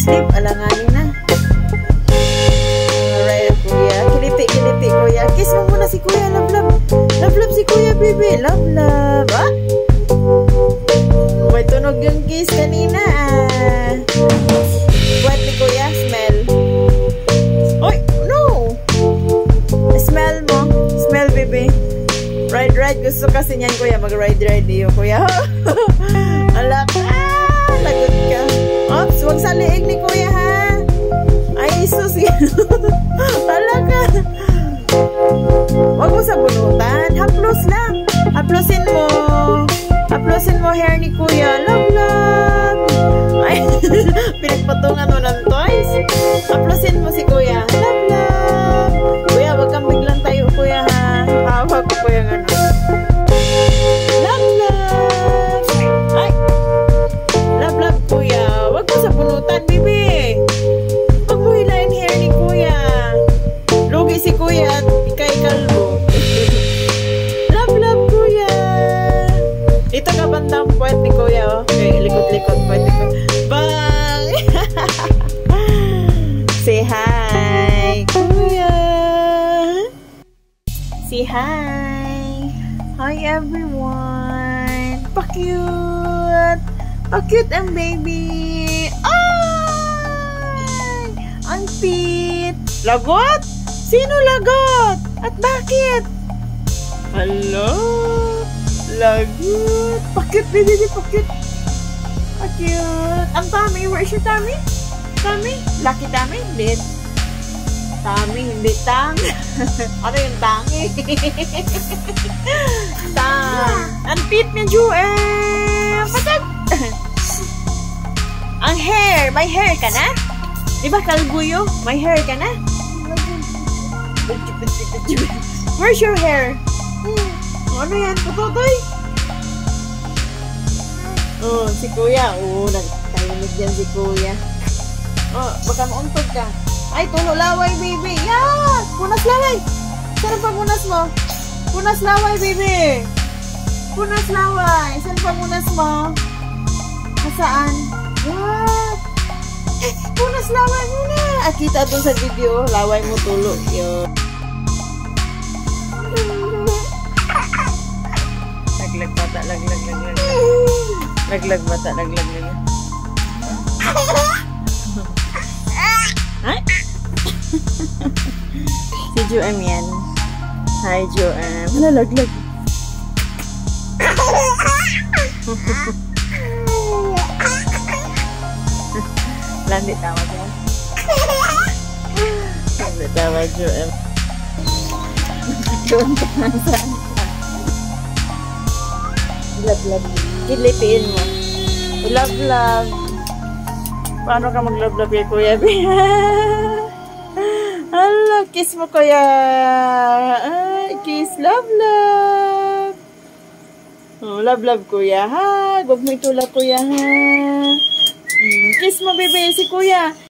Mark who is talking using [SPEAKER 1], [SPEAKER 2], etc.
[SPEAKER 1] sleep. Alanganin na. Alright, kuya. Kilipi, kuya. Kiss mo muna si kuya. Love, love. Love, love si kuya, baby. Love, love. Ah? May tunog yung kiss kanina. What ni kuya? Smell. Oy, no. Smell mo. Smell, baby. Ride. Gusto kasi niyan, kuya. Mag-ride iyo, kuya. Alak. Lagot ka. Ops, huwag sa liig ni kuya, ha? Ay, isus. Alak ka. Huwag mo sa bunutan. Haplos lang. Haplosin mo. Haplosin mo hair ni kuya. Love, love. Ay, pinagpatungan mo ng toys. Haplosin mo si kuya. Love, love. Kuya, wag kang biglang tayo, kuya, ha? Hawak ko po yung ano. Love, love. Ay. Love, love, kuya. Wag mo sa bunutan, baby. Wag mo hilahin hair ni kuya. Lugi si kuya at ikay kalbo. Love, love, kuya. Dito ka bandang puwet ni kuya, oh. Okay, likot-likot puwet ni kuya. Bang! Say hi, kuya. Say hi. Hi, everyone. Pa-cute. Pa-cute ang baby. Ay! Ang cute. Lagot? Sino lagot? At bakit? Hello? Lagot. Pa-cute, baby. Pa-cute. Pa-cute. Ang tummy. Where's your tummy? Tummy? Lucky tummy? Hindi. Tummy, hindi tang. Ano yung tangi? Tang. Ang cute ni Joel. Patag. Ang hair. May hair ka na? Di ba kalbuyo? May hair ka na? Where's your hair? Ano yan? Tutotoy? Oh, si kuya. Oh, nagtahinig dyan si kuya. Oh, baka mauntog ka. Ay, tulo laway, baby. Yeah! Punas laway. Saan pa punas mo? Punas laway, baby. Punas laway. Saan pa punas mo? Nasaan? What? Punas laway muna. Kita doon sa video. Laway mo tulo. Yun. Laglag bata. Laglag bata. Ay? Si Joam yan. Hi, Joam. Hala, laglag. Landi tawa dyan. Landi tawa, Joam. Joam ka lang saan ka. Love. Kilipiin mo. Love. Paano ka mag-love kay kuya? Hello, kiss mo kuya. Ay, kiss, love. Oh, love kuya, ha? Huwag mo itulak kuya, ha? Kiss mo, bebe, si kuya.